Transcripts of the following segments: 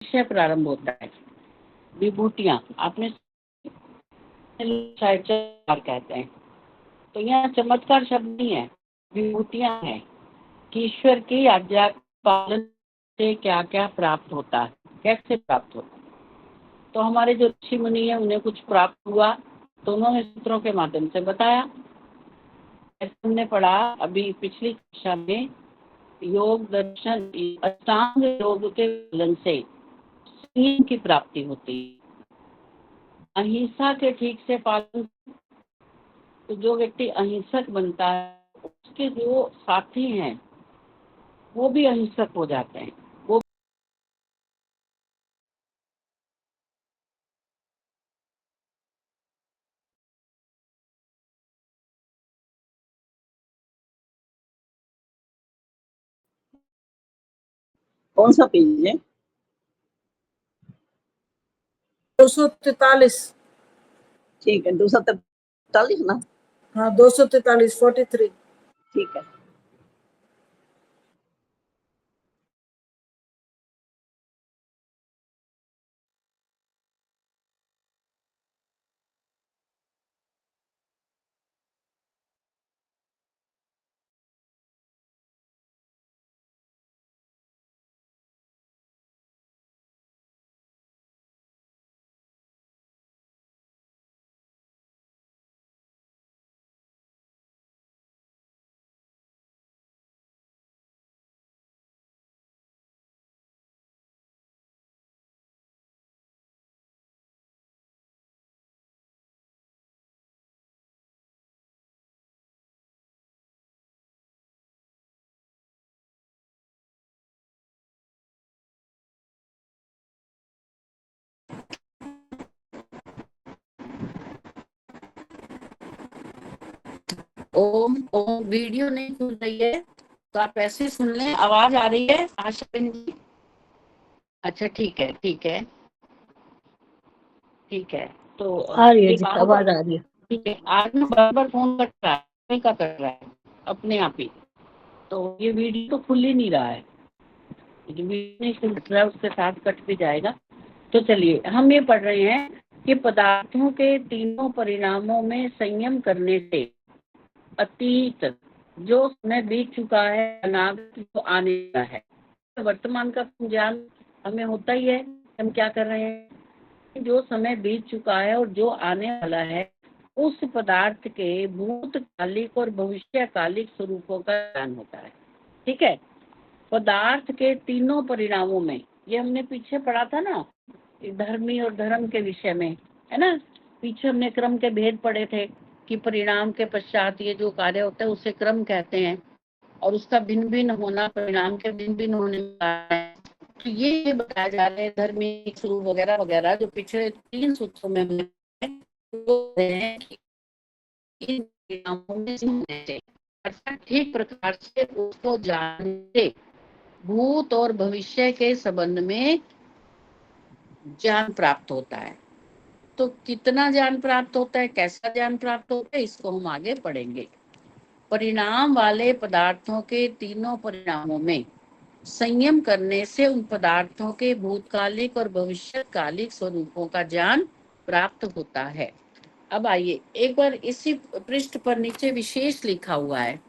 विषय प्रारंभ होता है। विभूतियां आपने चमत्कार कहते हैं, तो यहाँ चमत्कार शब्द नहीं है, विभूतियां हैं कि ईश्वर की आज्ञा पालन से क्या क्या प्राप्त होता है, कैसे प्राप्त होता है। तो हमारे जो ऋषि मुनि है उन्हें कुछ प्राप्त हुआ तो उन्होंने सूत्रों के माध्यम से बताया। ऐसे हमने पढ़ा अभी पिछली कक्षा में, योग दर्शन अष्टांग योग के पालन से संयम की प्राप्ति होती है। अहिंसा के ठीक से पालन, तो जो व्यक्ति अहिंसक बनता है उसके जो साथी हैं वो भी अहिंसक हो जाते हैं। वो कौन सा पेज है? 243। ठीक है, 243 ना? हाँ 243, 43। ठीक है। ओम ओम वीडियो नहीं सुन रही है तो आप ऐसे सुन लें। आवाज आ रही है आशा जी? अच्छा ठीक है ठीक है ठीक है। तो आ रही है जी, आवाज आ रही है। ठीक है। आज ना बार फोन कट रहा है, का कर रहा है अपने आप ही, तो ये वीडियो तो खुल ही नहीं रहा है, वीडियो नहीं कट रहा है, उसके साथ कट भी जाएगा। तो चलिए हम ये पढ़ रहे हैं कि पदार्थों के तीनों परिणामों में संयम करने से अतीत जो समय बीत चुका है, अनागत जो आने वाला है, वर्तमान का ज्ञान हमें होता ही है। हम क्या कर रहे हैं, जो समय बीत चुका है और जो आने वाला है उस पदार्थ के भूतकालिक और भविष्यकालिक स्वरूपों का ज्ञान होता है। ठीक है। पदार्थ के तीनों परिणामों में, ये हमने पीछे पढ़ा था ना धर्मी और धर्म के विषय में, है ना। पीछे हमने क्रम के भेद पढ़े थे कि परिणाम के पश्चात ये जो कार्य होता है उसे क्रम कहते हैं, और उसका भिन्न भिन्न होना परिणाम के भिन्न भिन्न होने का। तो ये बताया जा रहा है धर्मी स्वरूप वगैरह वगैरह, जो पिछले 3 सूत्रों में हमने इन परिणामों में ठीक प्रकार से उसको जानते भूत और भविष्य के संबंध में ज्ञान प्राप्त होता है। तो कितना ज्ञान प्राप्त होता है, कैसा ज्ञान प्राप्त होता है, इसको हम आगे पढ़ेंगे। परिणाम वाले पदार्थों के तीनों परिणामों में संयम करने से उन पदार्थों के भूतकालिक और भविष्यकालिक स्वरूपों का ज्ञान प्राप्त होता है। अब आइए एक बार इसी पृष्ठ पर नीचे विशेष लिखा हुआ है,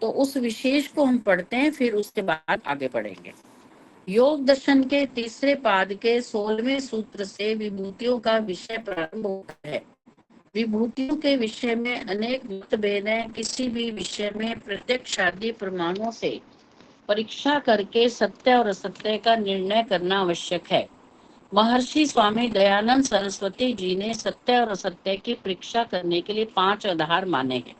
तो उस विशेष को हम पढ़ते हैं, फिर उसके बाद आगे बढ़ेंगे। योग दर्शन के तीसरे पाद के 16वें सूत्र से विभूतियों का विषय प्रारंभ होता है। विभूतियों के विषय में अनेक मतभेद हैं। किसी भी विषय में प्रत्यक्ष आदि प्रमाणों से परीक्षा करके सत्य और असत्य का निर्णय करना आवश्यक है। महर्षि स्वामी दयानंद सरस्वती जी ने सत्य और असत्य की परीक्षा करने के लिए 5 आधार माने हैं।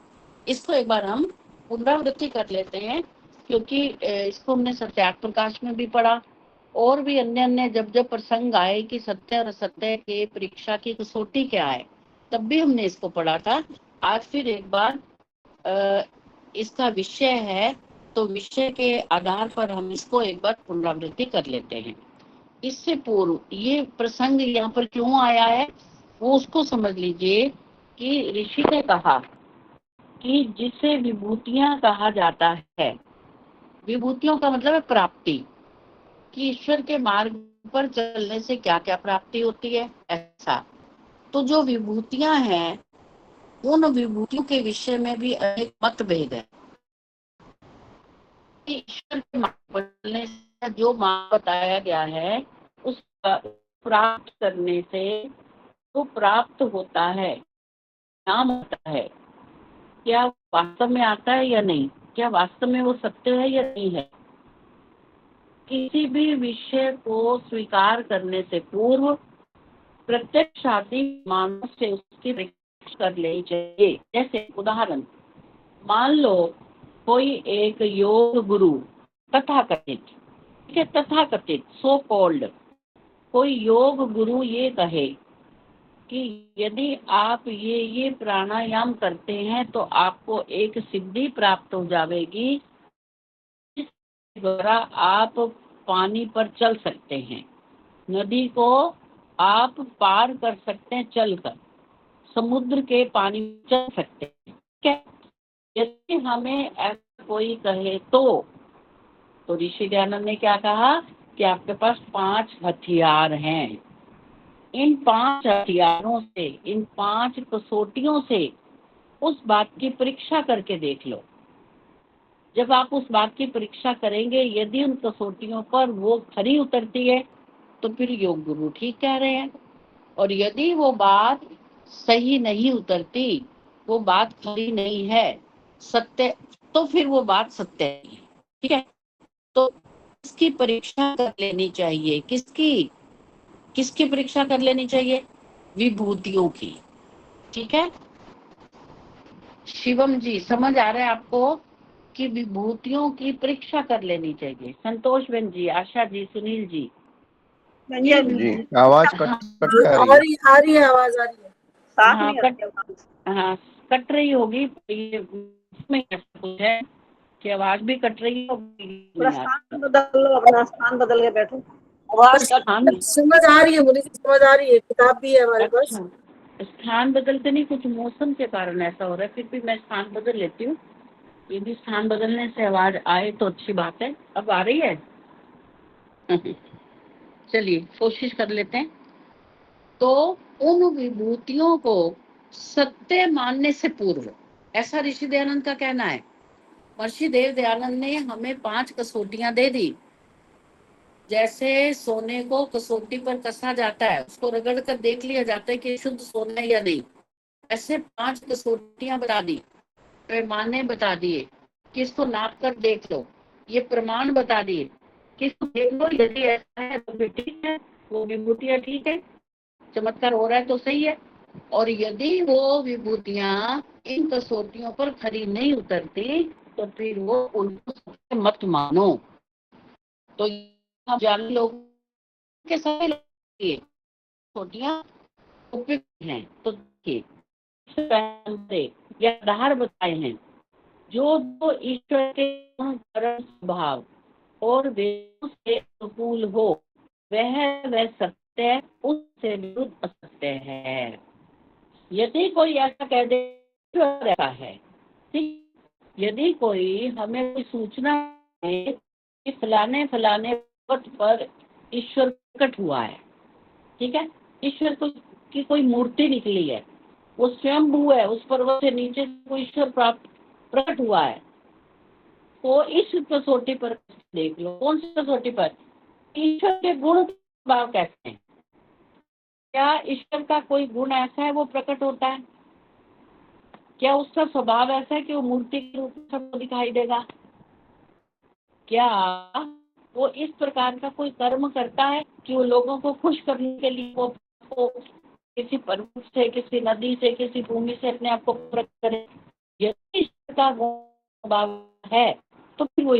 इसको एक बार हम पुनरावृत्ति कर लेते हैं, क्योंकि इसको हमने सत्यार्थ प्रकाश में भी पढ़ा, और भी अन्य अन्य जब जब प्रसंग आए कि सत्य और असत्य के परीक्षा की कसौटी क्या है, तब भी हमने इसको पढ़ा था। आज फिर एक बार इसका विषय है, तो विषय के आधार पर हम इसको एक बार पुनरावृत्ति कर लेते हैं। इससे पूर्व ये प्रसंग यहाँ पर क्यों आया है वो उसको समझ लीजिए कि ऋषि ने कहा कि जिसे विभूतियां कहा जाता है, विभूतियों का मतलब है प्राप्ति, कि ईश्वर के मार्ग पर चलने से क्या क्या प्राप्ति होती है, ऐसा। तो जो विभूतियां हैं, उन विभूतियों के विषय में भी अनेक मतभेद है। ईश्वर के मार्ग पर चलने से जो मार्ग बताया गया है, उस प्राप्त करने से वो प्राप्त होता है, नाम होता है, क्या वास्तव में आता है या नहीं, क्या वास्तव में वो सत्य है या नहीं है। किसी भी विषय को स्वीकार करने से पूर्व प्रत्यक्ष आदि मानव से उसकी परीक्षा कर लेनी चाहिए। जैसे उदाहरण, मान लो कोई एक योग गुरु तथाकथित, ठीक है, तथाकथित सो कॉल्ड कोई योग गुरु ये कहे कि यदि आप ये प्राणायाम करते हैं तो आपको एक सिद्धि प्राप्त हो जाएगी, जिसके द्वारा आप पानी पर चल सकते हैं, नदी को आप पार कर सकते हैं चलकर, समुद्र के पानी में चल सकते हैं। ठीक है, यदि हमें ऐसा कोई कहे तो ऋषि दयानंद ने क्या कहा कि आपके पास 5 हथियार हैं। इन 5 हथियारों से, इन 5 कसौटियों से उस बात की परीक्षा करके देख लो। जब आप उस बात की परीक्षा करेंगे, यदि उन कसौटियों पर वो खरी उतरती है तो फिर योग गुरु ठीक कह रहे हैं, और यदि वो बात सही नहीं उतरती, वो बात खरी नहीं है, सत्य, तो फिर वो बात सत्य नहीं है। ठीक है, तो इसकी परीक्षा कर लेनी चाहिए। किसकी परीक्षा कर लेनी चाहिए? विभूतियों की। ठीक है, शिवम जी समझ आ रहा है आपको कि विभूतियों की परीक्षा कर लेनी चाहिए। संतोष बहन जी, आशा जी, सुनील जी, ये जी आवाज कट कट आ कर रही है। रही है, आवाज आ रही है। साफ हाँ, नहीं आती आवाज। हाँ कट रही होगी, ये इसमें ऐसा कुछ है कि आवाज भी कट रही है और थोड़ा नहीं आ स्थान बदल लो, अपना स्थान बदल के बैठो, आवाज कट। स्थान, समझ आ रही है मुझे, समझ आ रही है, किताब भी है हमारे पास। अच्छा, स्थान बदलते नहीं, कुछ मौसम के कारण ऐसा हो रहा है, फिर भी मैं स्थान बदल लेती हूँ। यदि स्थान बदलने से आवाज आए तो अच्छी बात है। अब आ रही है? चलिए कोशिश कर लेते हैं। तो उन विभूतियों को सत्य मानने से पूर्व, ऐसा ऋषि दयानंद का कहना है। महर्षि देव दयानंद ने हमें 5 कसौटियां दे दी। जैसे सोने को कसौटी पर कसा जाता है, उसको रगड़ कर देख लिया जाता है कि शुद्ध सोना है या नहीं, ऐसे 5 कसौटियां बता दी, पैमाने बता दिए कि इसको नाप कर देख लो, ये प्रमाण बता दिए कि इसको देख लो, यदि ऐसा है तो फिर ठीक है, वो विभूतियां ठीक है, चमत्कार हो रहा है तो सही है। और यदि वो विभूतियां इन कसौटियों पर खरी नहीं उतरती तो फिर वो उनको सत्य मत मानो। तो हम जान लोग के सभी लोग कसौटियां उपयुक्त हैं। तो देखिए, या आधार बताए हैं, जो जो ईश्वर के परम स्वभाव और वेदों से अनुकूल हो, वह सत्य, उससे विरुद्ध असत्य है। यदि कोई ऐसा कह दे ऐसा है, ठीक, यदि कोई हमें कोई सूचना दे कि फलाने फलाने पर्वत पर ईश्वर प्रकट हुआ है, ठीक है, ईश्वर की कोई मूर्ति निकली है, वो स्वयंभू है, उस पर्वत से नीचे कोई ईश्वर प्रकट हुआ है, तो इस कसौटी पर देख लो। कौन सी कसौटी पर? ईश्वर के गुण भाव कैसे हैं, क्या ईश्वर का कोई गुण ऐसा है वो प्रकट होता है, क्या उसका स्वभाव ऐसा है कि वो मूर्ति के रूप में सबको दिखाई देगा, क्या वो इस प्रकार का कोई कर्म करता है कि वो लोगों को खुश करने के लिए वो किसी पर्वत से, किसी नदी से, किसी भूमि से अपने आप को प्रकट करे। यदि ईश्वर का स्वभाव है तो फिर वो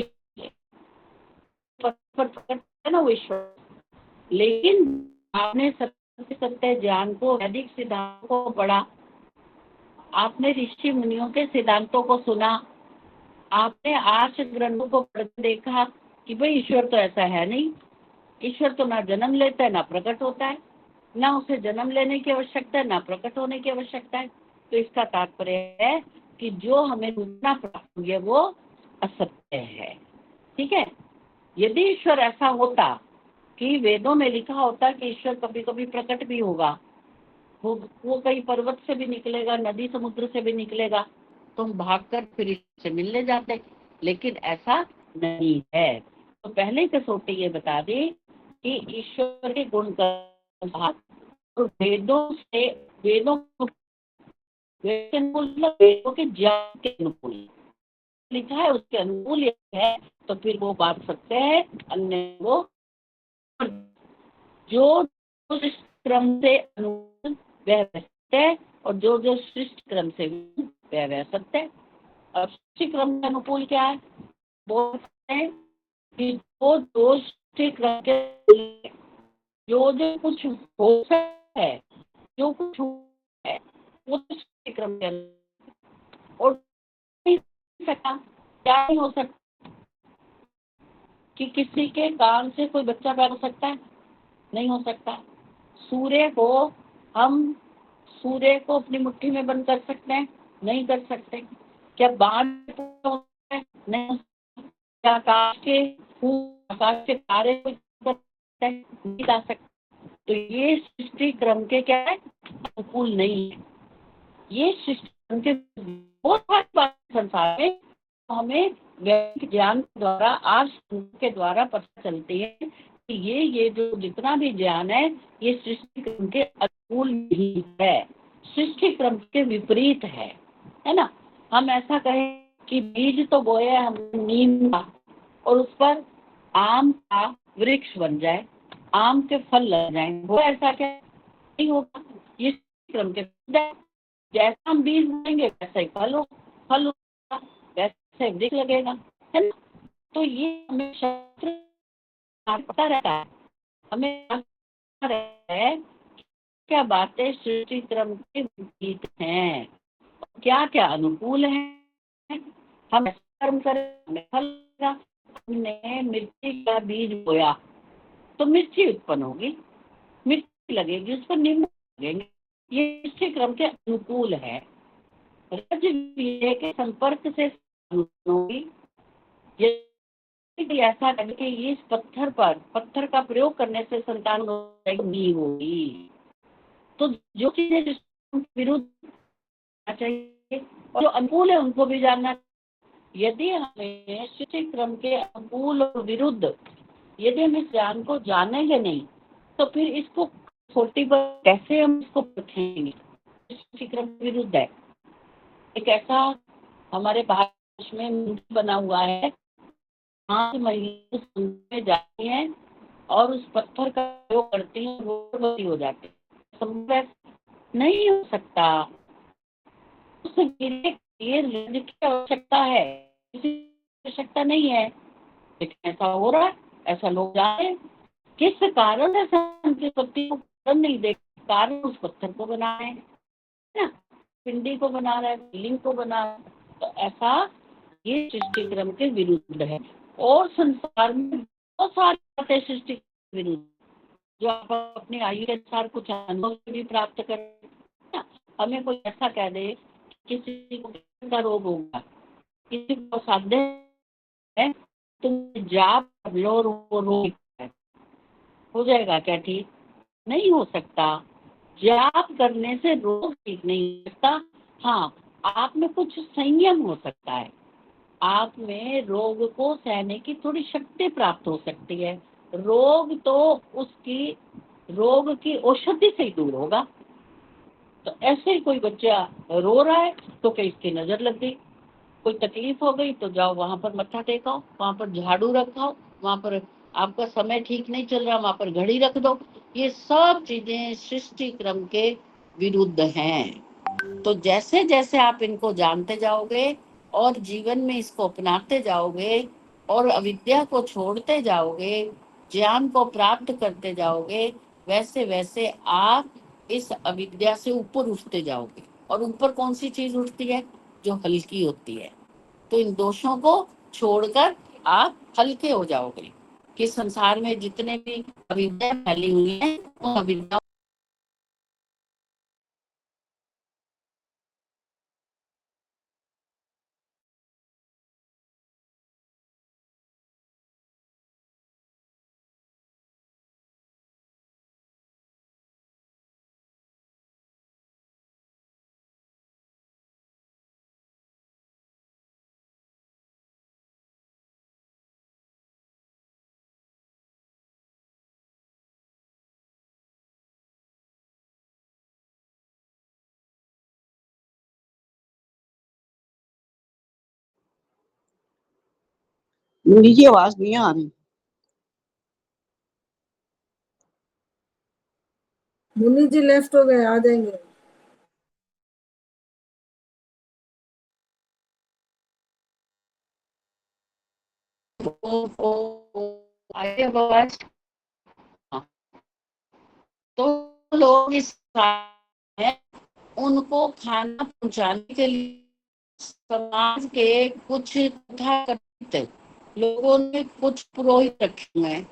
प्रकट है ना, वो ईश्वर। लेकिन आपने सत्य ज्ञान को, वैदिक सिद्धांत को पढ़ा, आपने ऋषि मुनियों के सिद्धांतों को सुना, आपने आर्ष ग्रंथों को पढ़ देखा कि भाई ईश्वर तो ऐसा है नहीं, ईश्वर तो ना जन्म लेता है ना प्रकट होता है, ना उसे जन्म लेने की आवश्यकता है ना प्रकट होने की आवश्यकता है। तो इसका तात्पर्य है कि जो हमें सूचना प्राप्त हुई है वो असत्य है। ठीक है, यदि ईश्वर ऐसा होता कि वेदों में लिखा होता कि ईश्वर कभी कभी प्रकट भी होगा, वो कहीं पर्वत से भी निकलेगा, नदी समुद्र से भी निकलेगा, तो हम भागकर फिर इससे मिलने जाते, लेकिन ऐसा नहीं है। तो पहले कसौटी ये बता दी कि ईश्वर के गुण का वेदों से, वेदों वेदों के ज्ञान के अनुकूल लिखा है, उसके अनुकूल ये है, तो फिर वो बात सत्य है, अन्य वो जो क्रम से अनुकूल वह सत्य है, और जो सृष्टि क्रम से वह सत्य है। अब सृष्टि क्रम के अनुकूल क्या है? बोलते हैं कि जो सृष्टि क्रम के जो कुछ हो सकता है, जो कुछ है वो सृष्टि क्रम के और नहीं सकता। क्या नहीं हो सकता? कि किसी के कान से कोई बच्चा पैदा हो सकता है? नहीं हो सकता। सूर्य को अपनी मुट्ठी में बंद कर सकते हैं? नहीं कर सकते। क्या बाण नहीं? क्या आकाश के तारे नहीं ला सकते? तो ये सृष्टि क्रम के क्या है? अनुकूल नहीं है। ये सृष्टि क्रम के बहुत सारी बातें संसार में हमें वैदिक ज्ञान द्वारा, आज के द्वारा पता चलती है कि ये जो जितना भी ज्ञान है ये सृष्टि क्रम के अनुकूल नहीं है, सृष्टि क्रम के विपरीत है ना। हम ऐसा कहें कि बीज तो बोया हमने नीम का और उस पर आम का वृक्ष बन जाए, आम के फल लग जाए, वो ऐसा क्या नहीं होगा? ये क्रम के जैसा हम बीज बोएंगे वैसा ही फल होगा, वैसे वृक्ष लगेगा, है ना। तो ये हमें शास्त्र पता रहता है, हमें पता रहता है क्या बातें सृष्टि क्रम के विपरीत हैं, क्या क्या अनुकूल है। हम ऐसा कर्म करें हमें फल लगेगा। हमने मिर्ची का बीज बोया तो मिर्ची उत्पन्न होगी, मिर्ची लगेगी, उस पर नींबू लगेंगे, ये सृष्टि क्रम के अनुकूल है। रज बीज के संपर्क से होगी, यदि ऐसा करके इस पत्थर का प्रयोग करने से संतान नहीं होगी, तो जो चीजें जिसके विरुद्ध चाहिए और जो अनुकूल है उनको भी जानना। यदि हमें सृष्टि क्रम के अनुकूल और विरुद्ध यदि हम इस ज्ञान को जानेंगे नहीं, तो फिर इसको छोटी पर कैसे हम इसको रखेंगे? सृष्टि क्रम विरुद्ध है। एक ऐसा हमारे भारत में बना हुआ है, 5 महीने में जाती हैं और उस पत्थर का प्रयोग करती हैं, वो गर्भवती हो जाती है। संभव नहीं हो सकता। उस लिए रज की आवश्यकता है, आवश्यकता नहीं है, लेकिन ऐसा हो रहा है, ऐसा लोग जाते हैं। किस कारण ऐसा उनकी पत्ती को कारण नहीं देख, कारण उस पत्थर को बना रहे हैं ना, पिंडी को बना रहा है, लिंग को बना रहा है। तो ऐसा ये सृष्टि क्रम के विरुद्ध है। और संसार में बहुत सारी बातें सृष्टि के विरुद्ध, जो आप अपनी आयु के अनुसार कुछ अनुभव भी प्राप्त करें ना। हमें कोई ऐसा कह दे किसी को कैंसर का रोग होगा, किसी को साध्य है, तुम जाप कर लो और वो रोग हो जाएगा क्या? ठीक नहीं हो सकता। जाप करने से रोग ठीक नहीं हो सकता। हाँ, आप में कुछ संयम हो सकता है, आप में रोग को सहने की थोड़ी शक्ति प्राप्त हो सकती है। रोग तो उसकी रोग की औषधि से ही दूर होगा। तो ऐसे ही कोई बच्चा रो रहा है तो कहीं इसकी नजर लग गई, कोई तकलीफ हो गई तो जाओ वहां पर मत्था टेकाओ, वहां पर झाड़ू रखाओ, वहां पर आपका समय ठीक नहीं चल रहा वहां पर घड़ी रख दो। ये सब चीजें सृष्टि क्रम के विरुद्ध हैं। तो जैसे जैसे आप इनको जानते जाओगे और जीवन में इसको अपनाते जाओगे और अविद्या को छोड़ते जाओगे, ज्ञान को प्राप्त करते जाओगे, वैसे वैसे आप इस अविद्या से ऊपर उठते जाओगे। और ऊपर कौन सी चीज उठती है? जो हल्की होती है। तो इन दोषों को छोड़कर आप हल्के हो जाओगे कि संसार में जितने भी अविद्या फैली हुई है उन अविद्या मुन्नी की आवाज नहीं आ रही। मुन्नी जी लेफ्ट हो गए, आ जाएंगे। आगे अब आवाज। हाँ। तो लोग इस है, उनको खाना पहुंचाने के लिए समाज के कुछ तथाकथित लोगों ने कुछ पुरोहित रखे हुए हैं,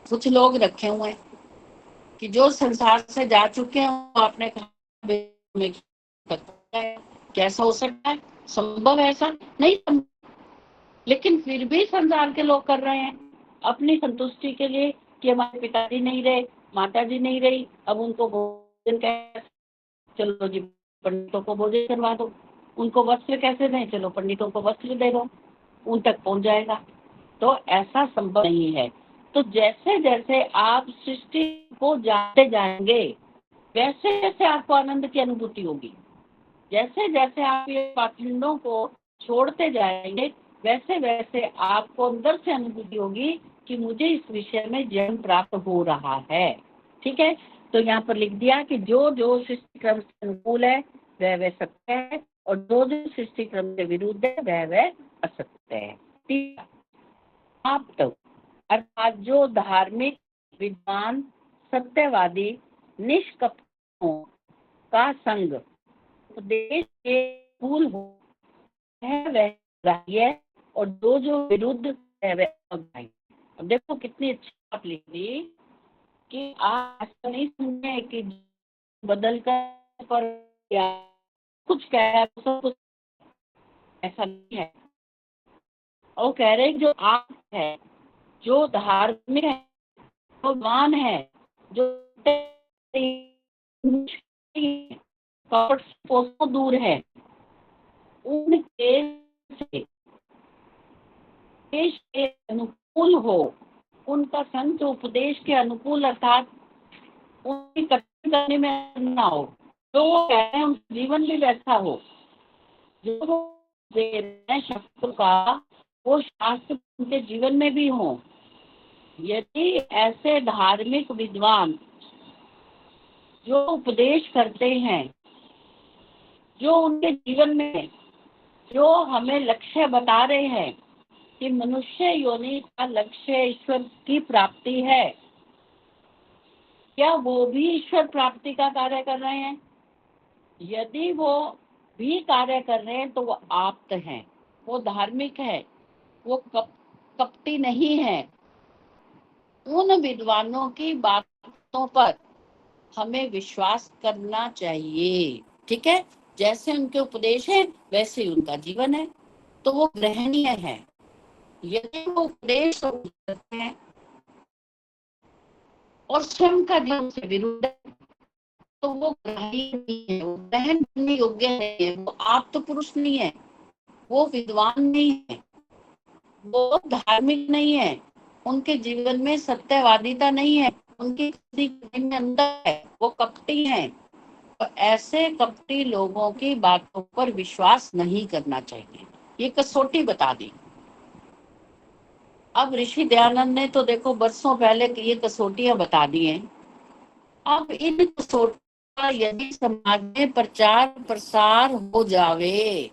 कुछ लोग रखे हुए हैं कि जो संसार से जा चुके हैं वो अपने में कैसा हो सकता है, संभव है ऐसा नहीं संभव। लेकिन फिर भी संसार के लोग कर रहे हैं अपनी संतुष्टि के लिए कि हमारे पिताजी नहीं रहे, माता जी नहीं रही, अब उनको भोजन कैसे, चलो जी पंडितों को भोजन करवा दो, उनको वस्त्र कैसे दें, चलो पंडितों को वस्त्र दे दो, उन तक पहुंच जाएगा। तो ऐसा संभव नहीं है। तो जैसे जैसे आप सृष्टि को जानते जाएंगे वैसे वैसे आपको आनंद की अनुभूति होगी। जैसे जैसे आप ये पाखंडों को छोड़ते जाएंगे वैसे वैसे आपको अंदर से अनुभूति होगी कि मुझे इस विषय में ज्ञान प्राप्त हो रहा है। ठीक है, तो यहाँ पर लिख दिया कि जो जो सृष्टि क्रम से अनुकूल है वह सत्य है और जो जो सृष्टि क्रम से विरुद्ध है वह असत्य है। ठीक, आप तो अर्थात जो धार्मिक विद्वान सत्यवादी निष्कपटों का संग उपदेश के मूल हो वह ग्राह्य और जो जो विरुद्ध है वह अग्राह्य। अब देखो कितनी अच्छी बात लिख दी कि आप ऐसा नहीं समझे कि बदल कर पर या कुछ कह रहा है सब कुछ ऐसा नहीं है। और कह रहे जो आप है, जो धार्मिक है, जो मान है, जो कोसों दूर है, उनके से उपदेश के अनुकूल हो, उनका संत उपदेश के अनुकूल अर्थात उनकी कथन करने में ना हो, जो वो कह रहे हैं उनका जीवन भी वैसा हो, जो वो दे रहे हैं शास्त्र का वो शास्त्र उनके जीवन में भी हो। यदि ऐसे धार्मिक विद्वान जो उपदेश करते हैं, जो उनके जीवन में जो हमें लक्ष्य बता रहे हैं कि मनुष्य योनि का लक्ष्य ईश्वर की प्राप्ति है, क्या वो भी ईश्वर प्राप्ति का कार्य कर रहे हैं? यदि वो भी कार्य कर रहे हैं तो वो आप्त हैं, वो धार्मिक है, वो कपटी नहीं है। उन विद्वानों की बातों पर हमें विश्वास करना चाहिए। ठीक है, जैसे उनके उपदेश है वैसे ही उनका जीवन है, तो वो ग्रहणीय है। यदि वो उपदेश है और स्वयं का जीवन से विरुद्ध है तो वो ग्रहणीय नहीं है, वो ग्रहण करने योग्य नहीं है, वो आप तो पुरुष नहीं है, वो विद्वान नहीं है, वो धार्मिक नहीं है, उनके जीवन में सत्यवादिता नहीं है, उनकी में अंदर है, वो कपटी है। तो ऐसे कपटी लोगों की बातों पर विश्वास नहीं करना चाहिए। ये कसौटी बता दी। अब ऋषि दयानंद ने तो देखो बरसों पहले ये कसौटियां बता दी हैं। अब इन कसौटियों का यदि समाज में प्रचार प्रसार हो जावे,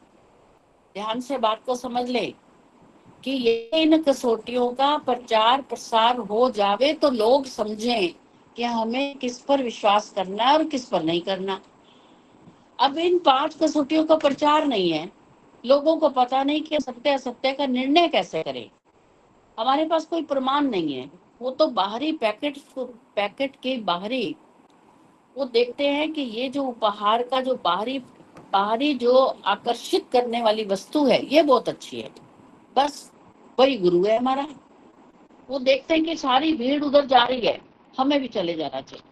ध्यान से बात को समझ ले कि ये इन कसौटियों का प्रचार प्रसार हो जावे तो लोग समझें कि हमें किस पर विश्वास करना है और किस पर नहीं करना। अब इन 5 कसौटियों का प्रचार नहीं है, लोगों को पता नहीं कि सत्य असत्य का निर्णय कैसे करें। हमारे पास कोई प्रमाण नहीं है, वो तो बाहरी पैकेट के बाहरी वो देखते हैं कि ये जो उपहार का जो बाहरी जो आकर्षित करने वाली वस्तु है ये बहुत अच्छी है, बस वही गुरु है हमारा। वो देखते हैं कि सारी भीड़ उधर जा रही है, हमें भी चले जाना चाहिए।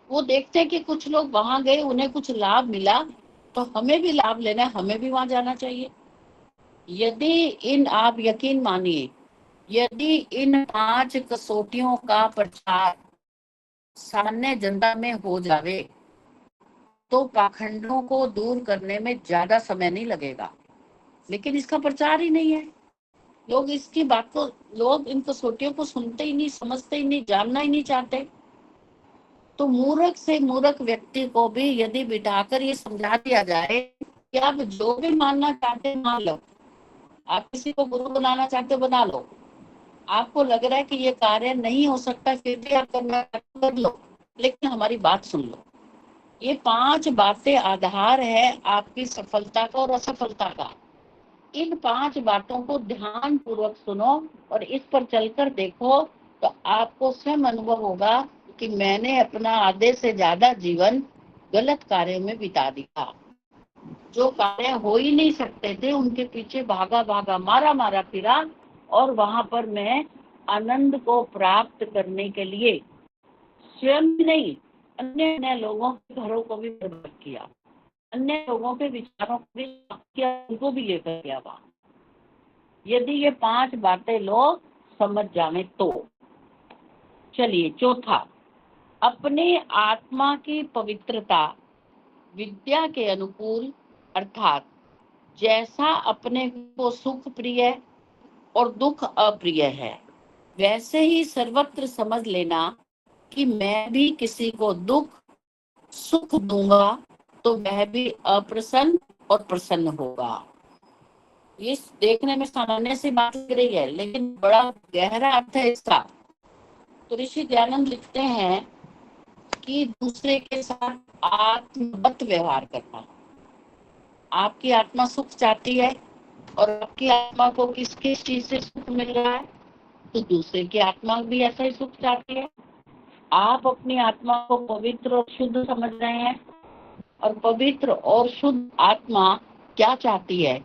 वो देखते हैं कि कुछ लोग वहां गए, उन्हें कुछ लाभ मिला, तो हमें भी लाभ लेना है, हमें भी वहां जाना चाहिए। यदि आप यकीन मानिए, यदि इन 5 कसौटियों का प्रचार सामान्य जनता में हो जावे तो पाखंडों को दूर करने में ज्यादा समय नहीं लगेगा, लेकिन इसका प्रचार ही नहीं है। लोग इसकी बात को, लोग इन कसौटियों को सुनते ही नहीं, समझते ही नहीं, जानना ही नहीं चाहते। तो मूर्ख से मूर्ख व्यक्ति को भी यदि बिठाकर ये समझा दिया जाए कि आप जो भी मानना चाहते हैं मान लो, आप किसी को गुरु बनाना चाहते हो बना लो, आपको लग रहा है कि ये कार्य नहीं हो सकता फिर भी आप करना चाहते हो, कर लो, लेकिन हमारी बात सुन लो। ये 5 बातें आधार है आपकी सफलता का और असफलता का। इन 5 बातों को ध्यान पूर्वक सुनो और इस पर चलकर देखो, तो आपको स्वयं अनुभव होगा कि मैंने अपना आधे से ज्यादा जीवन गलत कार्यों में बिता दिया। जो कार्य हो ही नहीं सकते थे उनके पीछे भागा भागा, मारा मारा फिरा, और वहां पर मैं आनंद को प्राप्त करने के लिए स्वयं ही नहीं, अन्य अन्य लोगों के घरों को भी बर्बाद किया, अन्य लोगों के विचारों को भी किया, उनको भी लेकर गया वहां। यदि ये 5 बातें लोग समझ जाने तो। चलिए चौथा, अपने आत्मा की पवित्रता विद्या के अनुकूल, अर्थात जैसा अपने को सुख प्रिय और दुख अप्रिय है वैसे ही सर्वत्र समझ लेना कि मैं भी किसी को दुख सुख दूंगा तो वह भी अप्रसन्न और प्रसन्न होगा। ये देखने में सामान्य सी बात लग रही है, लेकिन बड़ा गहरा अर्थ है इसका। तो ऋषि दयानंद लिखते हैं कि दूसरे के साथ आत्मवत व्यवहार करना। आपकी आत्मा सुख चाहती है और आपकी आत्मा को किस किस चीज से सुख मिल रहा है, तो दूसरे की आत्मा भी ऐसा ही सुख चाहती है। आप अपनी आत्मा को पवित्र और शुद्ध समझ रहे हैं, और पवित्र और शुद्ध आत्मा क्या चाहती है,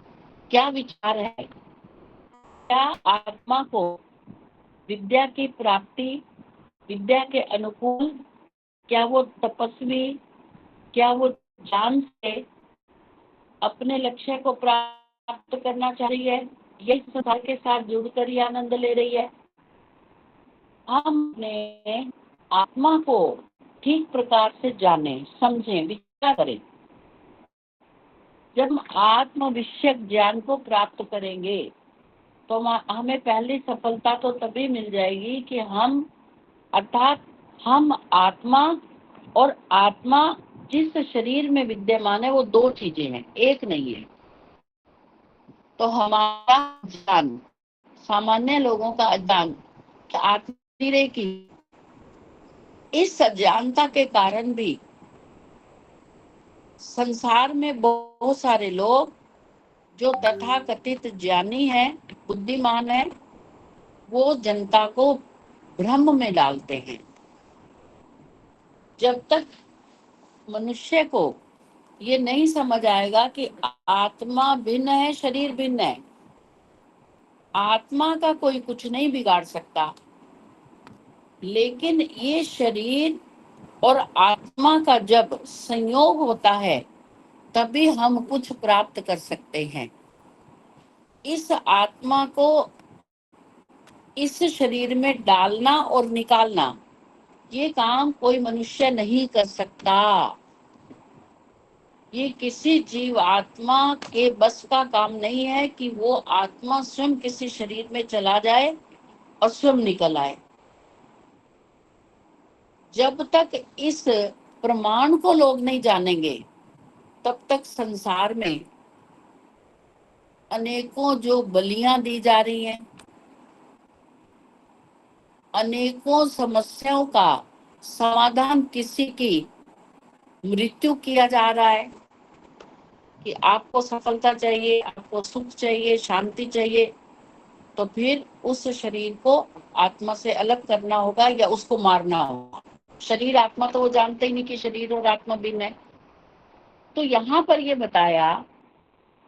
क्या विचार है, क्या आत्मा को विद्या की प्राप्ति, विद्या के अनुकूल, क्या वो तपस्वी, क्या वो ज्ञान से अपने लक्ष्य को प्राप्त करना चाह रही है, ये संसार के साथ जुड़कर ही आनंद ले रही है। हम अपने आत्मा को ठीक प्रकार से जाने, समझें, विचार करें। जब हम आत्म विषयक ज्ञान को प्राप्त करेंगे तो हमें पहली सफलता तो तभी मिल जाएगी कि हम, अर्थात हम आत्मा, और आत्मा जिस शरीर में विद्यमान है वो 2 चीजें हैं, एक नहीं है। तो हमारा ज्ञान, सामान्य लोगों का अज्ञान आत्मा शरीर की, इस अज्ञानता के कारण भी संसार में बहुत सारे लोग जो तथाकथित ज्ञानी हैं, बुद्धिमान हैं, वो जनता को भ्रम में डालते हैं। जब तक मनुष्य को ये नहीं समझ आएगा कि आत्मा भिन्न है, शरीर भिन्न है, आत्मा का कोई कुछ नहीं बिगाड़ सकता, लेकिन ये शरीर और आत्मा का जब संयोग होता है तभी हम कुछ प्राप्त कर सकते हैं। इस आत्मा को इस शरीर में डालना और निकालना, ये काम कोई मनुष्य नहीं कर सकता। ये किसी जीव आत्मा के बस का काम नहीं है कि वो आत्मा स्वयं किसी शरीर में चला जाए और स्वयं निकल आए। जब तक इस प्रमाण को लोग नहीं जानेंगे तब तक संसार में अनेकों जो बलियां दी जा रही हैं, अनेकों समस्याओं का समाधान किसी की मृत्यु किया जा रहा है कि आपको सफलता चाहिए, आपको सुख चाहिए, शांति चाहिए, तो फिर उस शरीर को आत्मा से अलग करना होगा या उसको मारना होगा। शरीर आत्मा तो वो जानते ही नहीं कि शरीर और आत्मा भिन्न है। तो यहाँ पर ये बताया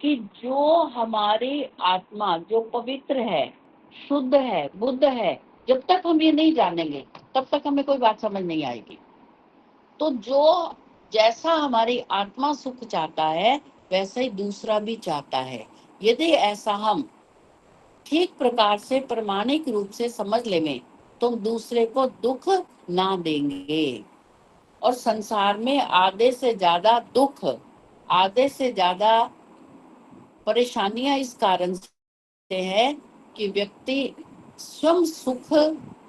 कि जो हमारी आत्मा जो पवित्र है, शुद्ध है, बुद्ध है, जब तक हम ये नहीं जानेंगे तब तक हमें कोई बात समझ नहीं आएगी। तो जो जैसा हमारी आत्मा सुख चाहता है वैसा ही दूसरा भी चाहता है। यदि ऐसा हम ठीक प्रकार से प्रामाणिक रूप से समझ लेंगे तो दूसरे को दुख ना देंगे। और संसार में आधे से ज्यादा दुख, आधे से ज्यादा परेशानियां इस कारण से है कि व्यक्ति स्वयं सुख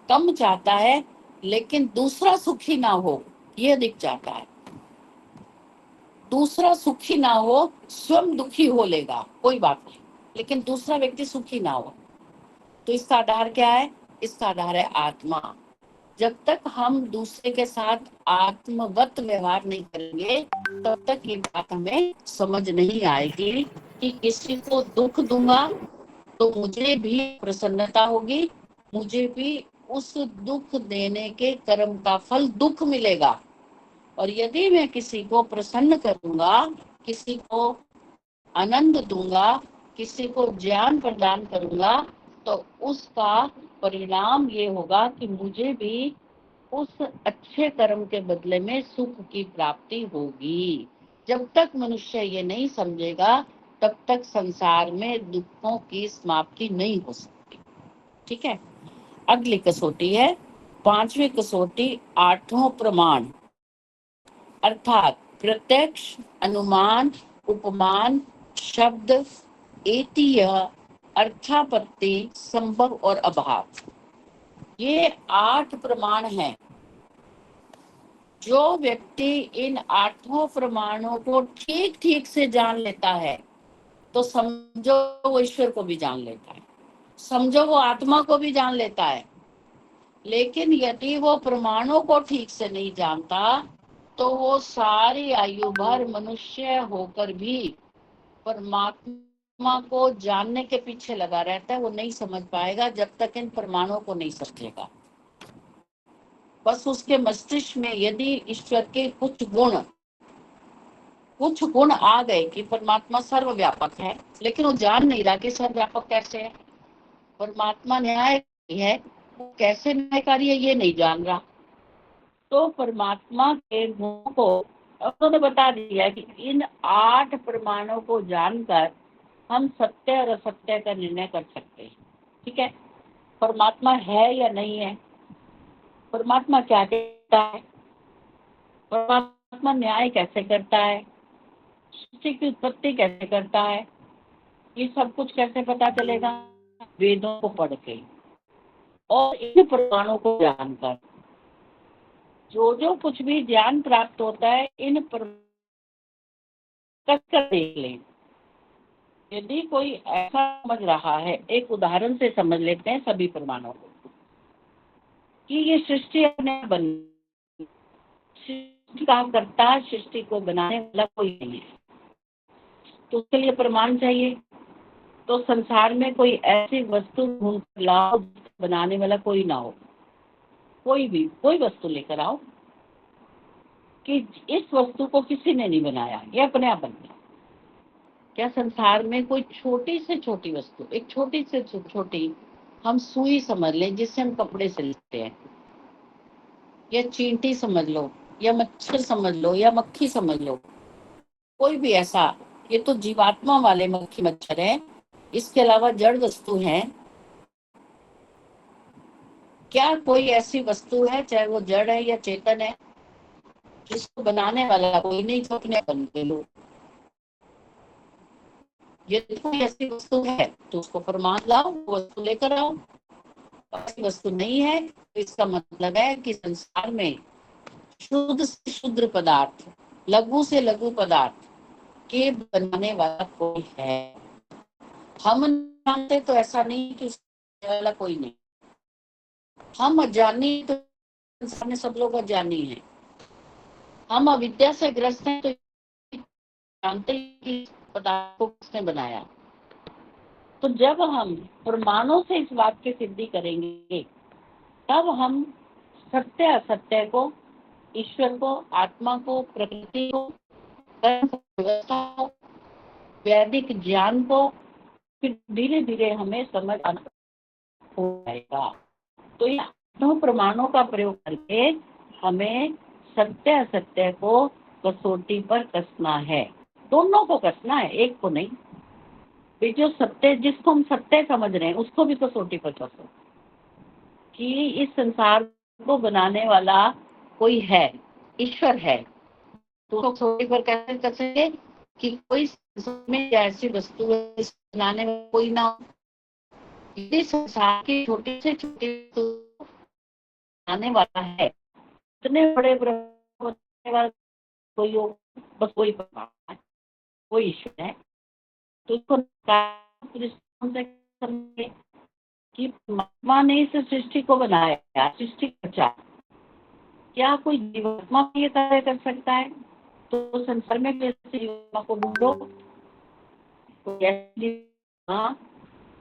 कम चाहता है लेकिन दूसरा सुखी ना हो ये अधिक चाहता है। दूसरा सुखी ना हो, स्वयं दुखी हो लेगा कोई बात नहीं, लेकिन दूसरा व्यक्ति सुखी ना हो। तो इसका आधार क्या है? इसका आधार है आत्मा। जब तक हम दूसरे के साथ आत्मवत व्यवहार नहीं करेंगे तब तक ये बात हमें समझ नहीं आएगी कि किसी को दुख दूंगा तो मुझे भी प्रसन्नता होगी, मुझे भी उस दुख देने के कर्म का फल दुख मिलेगा। और यदि मैं किसी को प्रसन्न करूंगा, किसी को आनंद दूंगा, किसी को ज्ञान प्रदान करूंगा, तो उसका परिणाम ये होगा कि मुझे भी उस अच्छे कर्म के बदले में सुख की प्राप्ति होगी। जब तक मनुष्य ये नहीं समझेगा तब तक संसार में दुखों की समाप्ति नहीं हो सकती। ठीक है, अगली कसौटी है 5वीं कसौटी, 8वां प्रमाण, अर्थात प्रत्यक्ष, अनुमान, उपमान, शब्द, एतीय, अर्थापत्ति, संभव और अभाव। ये 8 प्रमाण हैं। जो व्यक्ति इन 8 प्रमाणों को ठीक ठीक से जान लेता है तो समझो वो ईश्वर को भी जान लेता है, समझो वो आत्मा को भी जान लेता है। लेकिन यदि वो प्रमाणों को ठीक से नहीं जानता तो वो सारी आयु भर मनुष्य होकर भी परमात्मा को जानने के पीछे लगा रहता है। वो नहीं समझ पाएगा जब तक इन प्रमाणों को नहीं समझेगा। बस उसके मस्तिष्क में यदि ईश्वर के कुछ गुण आ गए कि परमात्मा सर्वव्यापक है, लेकिन वो जान नहीं रहा कि सर्वव्यापक कैसे है, परमात्मा न्यायकारी है, वो कैसे न्यायकारी है ये नहीं जान रहा। तो परमात्मा के गुणों को उन्होंने बता दिया कि इन 8 प्रमाणों को जानकर हम सत्य और असत्य का निर्णय कर सकते हैं। ठीक है, परमात्मा है या नहीं है, परमात्मा क्या कहता है, परमात्मा न्याय कैसे करता है, सृष्टि की उत्पत्ति कैसे करता है, ये सब कुछ कैसे पता चलेगा? वेदों को पढ़ के और इन प्रमाणों को जानकर। जो कुछ भी ज्ञान प्राप्त होता है इन पर कर देख लें। यदि कोई ऐसा समझ रहा है, एक उदाहरण से समझ लेते हैं सभी प्रमाणों को, कि ये सृष्टि अपने बनी, सृष्टि का कर्ता, सृष्टि को बनाने वाला कोई नहीं है, तो उसके लिए प्रमाण चाहिए। तो संसार में कोई ऐसी वस्तु ढूंढ लाओ बनाने वाला कोई ना हो, कोई वस्तु लेकर आओ कि इस वस्तु को किसी ने नहीं बनाया, ये अपने आप बन गया। क्या संसार में कोई छोटी से छोटी वस्तु, एक छोटी से छोटी हम सुई समझ लें जिससे हम कपड़े सिलते हैं, या चींटी समझ लो, या मच्छर समझ लो, या मक्खी समझ लो, कोई भी ऐसा, ये तो जीवात्मा वाले मक्खी मच्छर है, इसके अलावा जड़ वस्तु है। क्या कोई ऐसी वस्तु है, चाहे वो जड़ है या चेतन है, जिसको बनाने वाला कोई नहीं, तो अपने बन के लो। यदि कोई ऐसी वस्तु है तो उसको प्रमाण लाओ, वस्तु लेकर आओ। ऐसी वस्तु नहीं है तो इसका मतलब है कि संसार में शुद्ध से शुद्ध पदार्थ, लघु से लघु पदार्थ के बनाने वाला कोई है। हम जानते तो ऐसा नहीं कि वाला कोई नहीं, हम अज्ञानी तो संसार में सब लोग अज्ञानी हैं, हम अविद्या से ग्रस्त हैं तो जानते हैं कि पदार्थ को किसने बनाया। तो जब हम प्रमाणों से इस बात की सिद्धि करेंगे तब हम सत्य असत्य को, ईश्वर को, आत्मा को, प्रकृति को, व्यवस्था को, वैदिक ज्ञान को, फिर धीरे धीरे हमें समझ आना हो जाएगा। तो इन 8 प्रमाणों का प्रयोग करके हमें सत्य असत्य को कसौटी पर कसना है, दोनों को कसना है, एक को नहीं। जो सत्य, जिसको हम सत्य समझ रहे हैं उसको भी कसौटी पर कसो कि इस संसार को बनाने वाला कोई है, ईश्वर है। तो कसौटी पर कैसे कसेंगे कि कोई में ऐसी वस्तु बनाने में कोई ना हो, यदि संसार की छोटी से छोटी आने वाला है, इतने बड़े ब्रह्म बनने वाला कोई हो, बस कोई परमात्मा है, कोई ईश्वर है। तो इसको करेंगे कि परमात्मा ने इस सृष्टि को बनाया, सृष्टि बचा। क्या कोई जीवात्मा ये कार्य कर सकता है? तो संसार में कैसे जीवात्मा को ढूंढो, कोई ऐसी जीवात्मा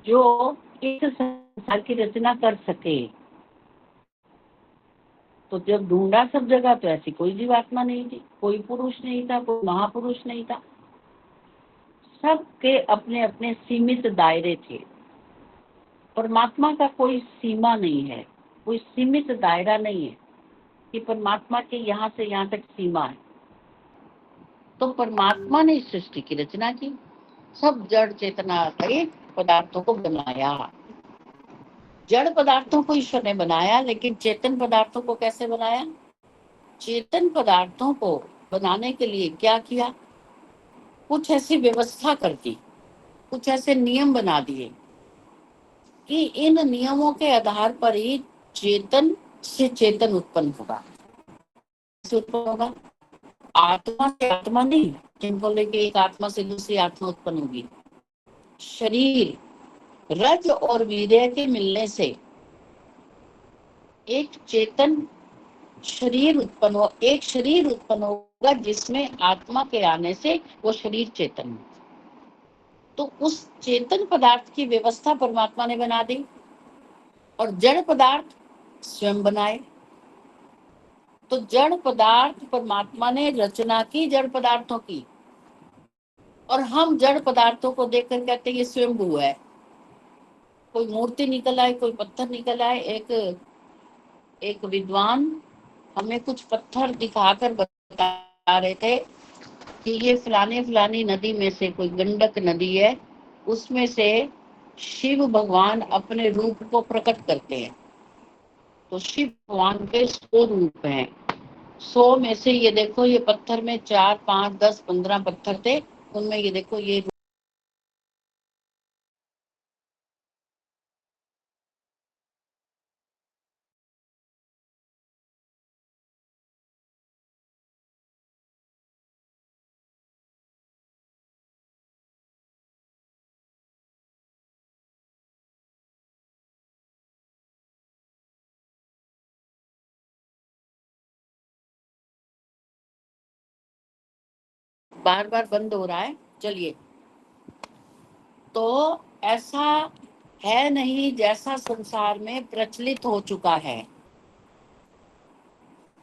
जो इस संसार की रचना कर सके। तो जब ढूंढा सब जगह तो ऐसी कोई जीवात्मा नहीं थी, कोई पुरुष नहीं था, कोई महापुरुष नहीं था। सबके अपने अपने सीमित दायरे थे। परमात्मा का कोई सीमा नहीं है, कोई सीमित दायरा नहीं है कि परमात्मा के यहाँ से यहाँ तक सीमा है। तो परमात्मा ने इस सृष्टि की रचना की, सब जड़ चेतना के पदार्थों को बनाया। जड़ पदार्थों को ईश्वर ने बनाया, लेकिन चेतन पदार्थों को कैसे बनाया? चेतन पदार्थों को बनाने के लिए क्या किया? कुछ ऐसी व्यवस्था कर दी, कुछ ऐसे नियम बना दिए कि इन नियमों के आधार पर ही चेतन से चेतन उत्पन्न होगा। कैसे उत्पन्न होगा? आत्मा से आत्मा नहीं, जिन बोले कि एक आत्मा से दूसरी आत्मा उत्पन्न होगी। शरीर, रज और वीर्य के मिलने से एक चेतन शरीर उत्पन्न हो, एक शरीर उत्पन्न होगा जिसमें आत्मा के आने से वो शरीर चेतन हो। तो उस चेतन पदार्थ की व्यवस्था परमात्मा ने बना दी और जड़ पदार्थ स्वयं बनाए। तो जड़ पदार्थ परमात्मा ने रचना की जड़ पदार्थों की, और हम जड़ पदार्थों को देखकर कहते हैं ये स्वयंभू है। कोई मूर्ति निकल आए, कोई पत्थर निकल आए। एक विद्वान हमें कुछ पत्थर दिखाकर बता रहे थे कि ये फलानी नदी में से कोई गंडक नदी है, उसमें से शिव भगवान अपने रूप को प्रकट करते हैं। तो शिव भगवान के 100 रूप हैं। 100 में से ये देखो, ये पत्थर में 4, 5, 10, 15 पत्थर थे, उनमें ये देखो ये बार बार बंद हो रहा है। चलिए, तो ऐसा है नहीं जैसा संसार में प्रचलित हो चुका है।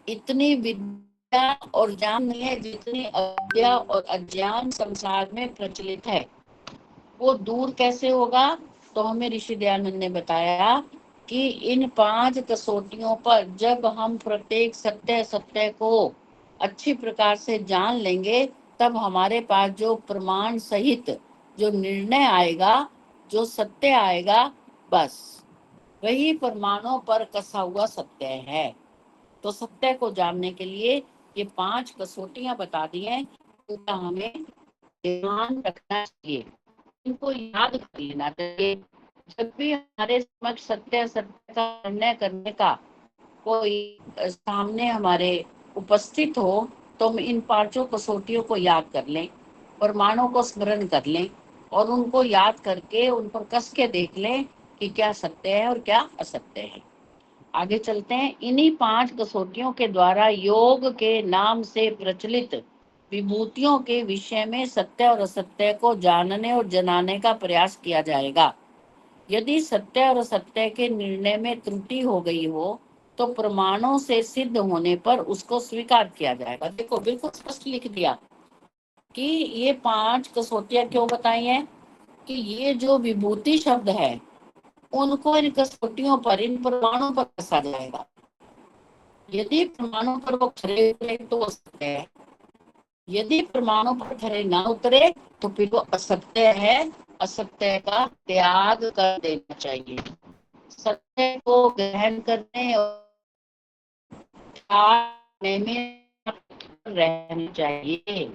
इतनी विद्या और ज्ञान नहीं है जितनी अविद्या और अज्ञान संसार में प्रचलित है। वो दूर कैसे होगा? तो हमें ऋषि दयानंद ने बताया कि इन 5 कसौटियों पर जब हम प्रत्येक सत्य सत्य को अच्छी प्रकार से जान लेंगे, तब हमारे पास जो प्रमाण सहित जो निर्णय आएगा, जो सत्य आएगा, बस वही प्रमाणों पर कसा हुआ सत्य है। तो सत्य को जानने के लिए ये 5 कसौटियां बता दी हैं, उनका हमें ध्यान रखना चाहिए, इनको याद कर लेना चाहिए। जब भी हमारे समक्ष सत्य सत्य का निर्णय करने का कोई सामने हमारे उपस्थित हो, तो हम इन 5 कसौटियों को याद कर लें, प्रमाणों को स्मरण कर लें और उनको याद करके उन पर कस के देख लें कि क्या सत्य है और क्या असत्य है। आगे चलते हैं। इन्हीं 5 कसौटियों के द्वारा योग के नाम से प्रचलित विभूतियों के विषय में सत्य और असत्य को जानने और जनाने का प्रयास किया जाएगा। यदि सत्य और असत्य के निर्णय में त्रुटि हो गई हो, तो प्रमाणों से सिद्ध होने पर उसको स्वीकार किया जाएगा। देखो, बिल्कुल स्पष्ट लिख दिया कि ये 5 कसौटियां क्यों बताई हैं कि ये जो विभूति शब्द है उनको इन कसौटियों पर, इन प्रमाणों पर कसा जाएगा। यदि प्रमाणों पर वो खरे उतरे तो वो सत्य है, यदि प्रमाणों पर खरे ना उतरे तो फिर वो असत्य है। असत्य का त्याग कर देना चाहिए, सत्य को ग्रहण करने और में रहना चाहिए।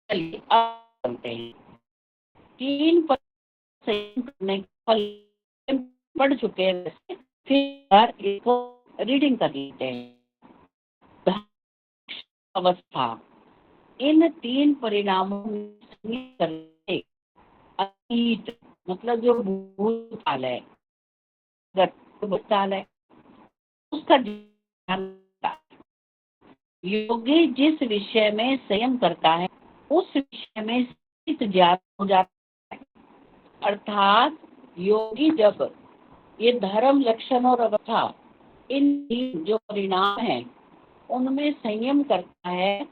चलिए अब चलते हैं। 3 संयम करने का फल पढ़ चुके हैं, वैसे फिर इसको रीडिंग कर लेते हैं। अवस्था, इन 3 परिणामों में संयम करने, अतीत मतलब जो भूतकाल है, भूतकाल है, उसका ध्यान रखता है। योगी जिस विषय में संयम करता है उस विषय में स्थित ज्ञान हो जाता है। अर्थात योगी जब ये धर्म, लक्षण और अवस्था, इन 3 जो परिणाम है उनमें संयम करता है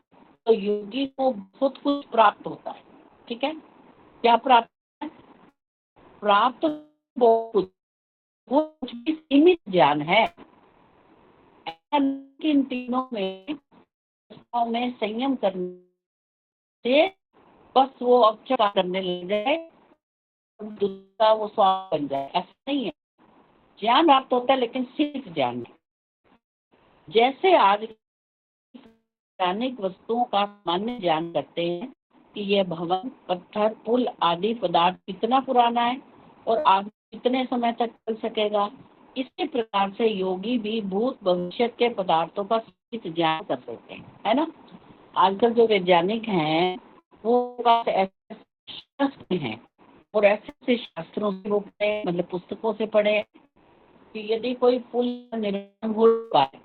तो योगी को बहुत कुछ प्राप्त होता है। ठीक है, क्या प्राप्त है? प्राप्त बहुत कुछ, वो कुछ भी सीमित ज्ञान है। इन तीनों में संयम करने से बस वो अक्षर करने लग जाए, दूसरा वो स्वाद बन जाए, ऐसा नहीं है। ज्ञान प्राप्त होता है लेकिन सिर्फ ज्ञान नहीं। जैसे आज वैज्ञानिक वस्तुओं का सामान्य ज्ञान करते हैं कि यह भवन, पत्थर, पुल आदि पदार्थ कितना पुराना है और आगे कितने समय तक चल सकेगा, इसी प्रकार से योगी भी भूत भविष्य के पदार्थों का सहित ज्ञान कर सकते हैं, है ना। आजकल जो वैज्ञानिक हैं वो ऐसे शास्त्र हैं और ऐसे शास्त्रों से वो पढ़े, मतलब पुस्तकों से पढ़े कि यदि कोई पुल निर्माण हो पाए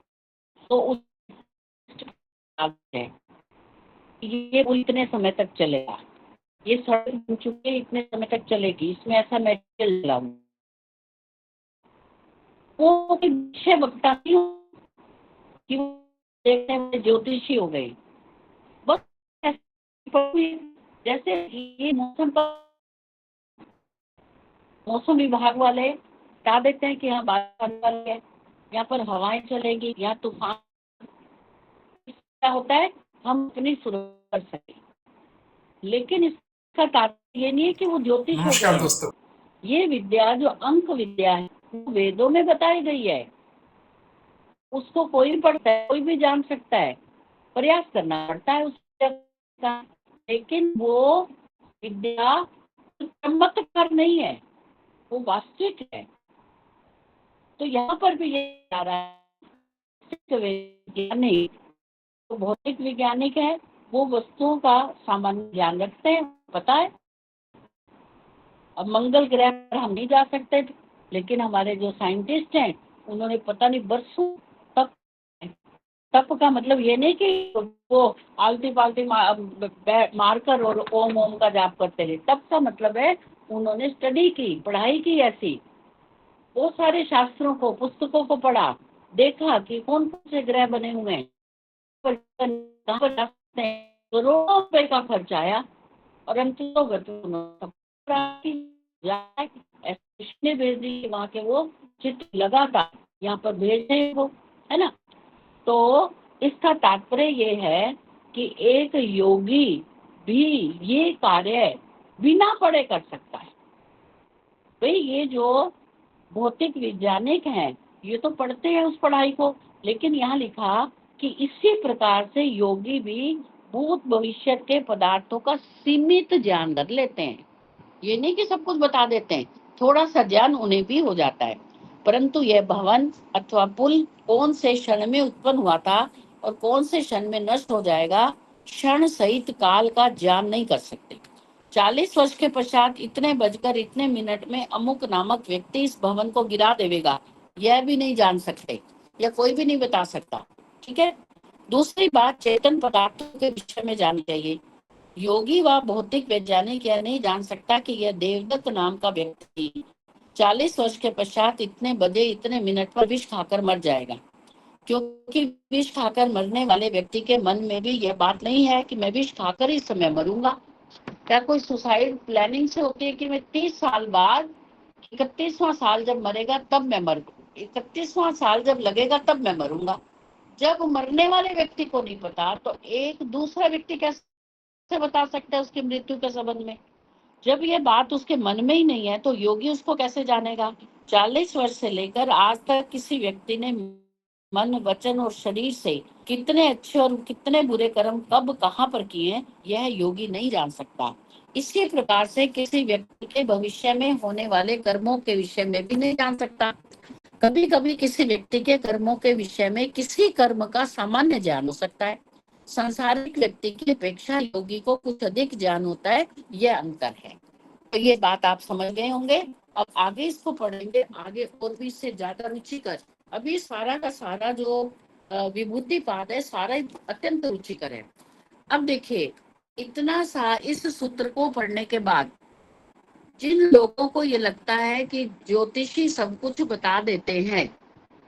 तो उस है ये पुल इतने समय तक चलेगा, ये सड़क बन चुकी है इतने समय तक चलेगी, इसमें ऐसा मटेरियल डाला वो विषय वक्ता नहीं हो कि वो देखने में ज्योतिषी हो गए। बस जैसे ये मौसम विभाग वाले बता देते हैं कि यहाँ बारिश आने वाली है, यहाँ पर हवाएं चलेगी, यहाँ तूफान, क्या होता है हम अपनी सुरक्षा कर सके। लेकिन इसका तात्पर्य ये नहीं है कि वो ज्योतिष। नमस्कार दोस्तों, ये विद्या जो अंक विद्या है वो वेदों में बताई गई है, उसको कोई भी पढ़ता है, कोई भी जान सकता है, प्रयास करना पड़ता है उस विद्या का। लेकिन वो विद्या चमत्कार नहीं है, वो वास्तविक है। तो यहाँ पर भी ये आ रहा है वैज्ञानिक, तो भौतिक वैज्ञानिक है, वो वस्तुओं का सामान्य ज्ञान रखते हैं, पता है। अब मंगल ग्रह पर हम नहीं जा सकते थे, लेकिन हमारे जो साइंटिस्ट हैं उन्होंने पता नहीं बरसों तप का मतलब ये नहीं कि वो आलती पालती मारकर और ओम ओम का जाप करते रहे। तप का मतलब है उन्होंने स्टडी की, पढ़ाई की, ऐसी वो सारे शास्त्रों को, पुस्तकों को पढ़ा, देखा कि कौन कौन से ग्रह बने हुए हैं, कहाँ पर जा सकते हैं, करोड़ों रुपए का खर्च आया और ऐसे भेज दी वहाँ के वो चित्र लगातार यहाँ पर भेज रहे वो, है ना। तो इसका तात्पर्य ये है कि एक योगी भी ये कार्य बिना पढ़े कर सकता है। भाई ये जो भौतिक वैज्ञानिक हैं ये तो पढ़ते हैं उस पढ़ाई को, लेकिन यहाँ लिखा कि इसी प्रकार से योगी भी भूत भविष्य के पदार्थों का सीमित ज्ञान कर लेते हैं। ये नहीं कि सब कुछ बता देते हैं, थोड़ा सा ज्ञान उन्हें भी हो जाता है। परंतु यह भवन अथवा पुल कौन से क्षण में उत्पन्न हुआ था और कौन से क्षण में नष्ट हो जाएगा, क्षण सहित काल का ज्ञान नहीं कर सकते। 40 वर्ष के पश्चात इतने बजकर इतने मिनट में अमुक नामक व्यक्ति इस भवन को गिरा देगा, यह भी नहीं जान सकते, या कोई भी नहीं बता सकता। ठीक है। दूसरी बात, चेतन पदार्थों के विषय में जाननी चाहिए। योगी व भौतिक वैज्ञानिक यह नहीं जान सकता कि यह देवदत्त नाम का व्यक्ति 40 वर्ष के पश्चात इतने बजे इतने मिनट पर विष खाकर मर जाएगा, क्योंकि विष खाकर मरने वाले व्यक्ति के मन में भी यह बात नहीं है कि मैं विष खाकर इस समय मरूंगा। क्या कोई सुसाइड प्लानिंग से होती है कि मैं 30 साल बाद 31वां साल जब मरेगा तब मैं मर 31वां साल जब लगेगा तब मैं मरूंगा। जब मरने वाले व्यक्ति को नहीं पता तो एक दूसरा व्यक्ति कैसे बता सकता है उसकी मृत्यु के संबंध में। जब ये बात उसके मन में ही नहीं है तो योगी उसको कैसे जानेगा। 40 वर्ष से लेकर आज तक किसी व्यक्ति ने मन, वचन और शरीर से कितने अच्छे और कितने बुरे कर्म कब कहाँ पर किए यह योगी नहीं जान सकता। इसी प्रकार से किसी व्यक्ति के भविष्य में होने वाले कर्मों के विषय में भी नहीं जान सकता। कभी कभी किसी व्यक्ति के कर्मों के विषय में किसी कर्म का सामान्य ज्ञान हो सकता है। सांसारिक व्यक्ति की अपेक्षा योगी को कुछ अधिक ज्ञान होता है, यह अंतर है। तो ये बात आप समझ गए होंगे। अब आगे इसको पढ़ेंगे, आगे और भी इससे ज्यादा रुचिकर। अभी सारा का सारा जो विभूति पाद है, सारा अत्यंत रुचिकर है। अब देखिए, इतना सा इस सूत्र को पढ़ने के बाद जिन लोगों को ये लगता है कि ज्योतिषी सब कुछ बता देते हैं,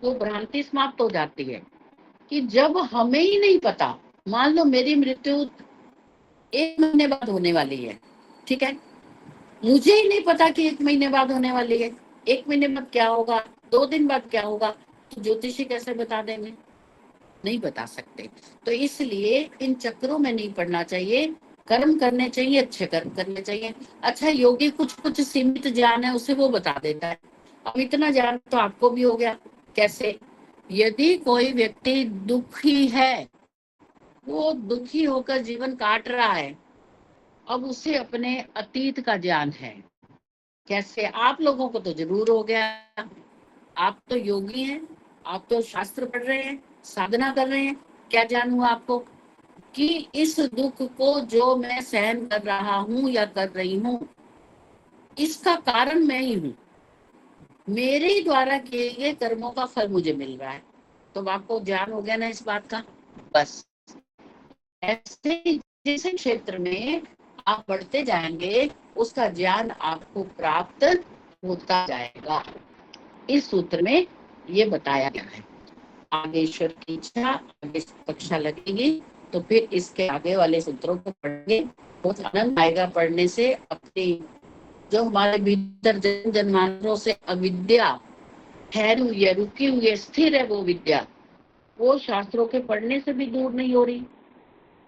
वो भ्रांति समाप्त हो जाती है कि जब हमें ही नहीं पता, मान लो मेरी मृत्यु 1 महीने बाद होने वाली है, ठीक है, मुझे ही नहीं पता कि 1 महीने बाद होने वाली है, 1 महीने बाद क्या होगा, 2 दिन बाद क्या होगा, तो ज्योतिषी कैसे बता देंगे? नहीं बता सकते। तो इसलिए इन चक्रों में नहीं पड़ना चाहिए, कर्म करने चाहिए, अच्छे कर्म करने चाहिए। अच्छा, योगी कुछ कुछ सीमित ज्ञान है उसे वो बता देता है। अब इतना ज्ञान तो आपको भी हो गया। कैसे? यदि कोई व्यक्ति दुखी है, वो दुखी होकर जीवन काट रहा है, अब उसे अपने अतीत का ज्ञान है। कैसे? आप लोगों को तो जरूर हो गया, आप तो योगी हैं, आप तो शास्त्र पढ़ रहे हैं, साधना कर रहे हैं। क्या ज्ञान हुआ आपको कि इस दुख को जो मैं सहन कर रहा हूं या कर रही हूं, इसका कारण मैं ही हूं, मेरे ही द्वारा किए गए कर्मों का फल मुझे मिल रहा है। तो आपको ज्ञान हो गया ना इस बात का। बस ऐसे जिस क्षेत्र में आप बढ़ते जाएंगे, उसका ज्ञान आपको प्राप्त होता जाएगा। इस सूत्र में ये बताया गया है। आगे ईश्वर की इच्छा, आगे कक्षा लगेगी तो फिर इसके आगे वाले सूत्रों को पढ़ेंगे। बहुत आनंद आएगा पढ़ने से। अपनी जो हमारे भीतर जन्म जन्मांतरों से अविद्या ठहरी हुई है, रुकी हुई है, स्थिर है, वो विद्या, वो शास्त्रों के पढ़ने से भी दूर नहीं हो रही।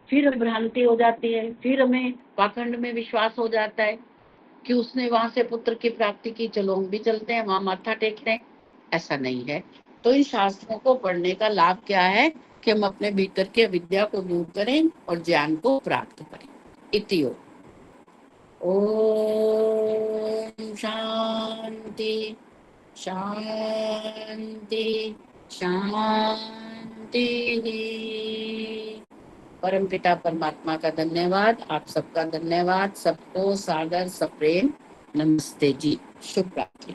फिर भ्रांति हो जाती है, फिर हमें पाखंड में विश्वास हो जाता है कि उसने वहां से पुत्र की प्राप्ति की, चलो हम भी चलते हैं, वहां माथा टेकते हैं। ऐसा नहीं है। तो इन शास्त्रों को पढ़ने का लाभ क्या है कि हम अपने भीतर के विद्या को दूर करें और ज्ञान को प्राप्त करें। इतियो ओम शांति शांति शांति। परम पिता परमात्मा का धन्यवाद, आप सबका धन्यवाद। सबको सादर सप्रेम नमस्ते जी। शुभ रात्रि।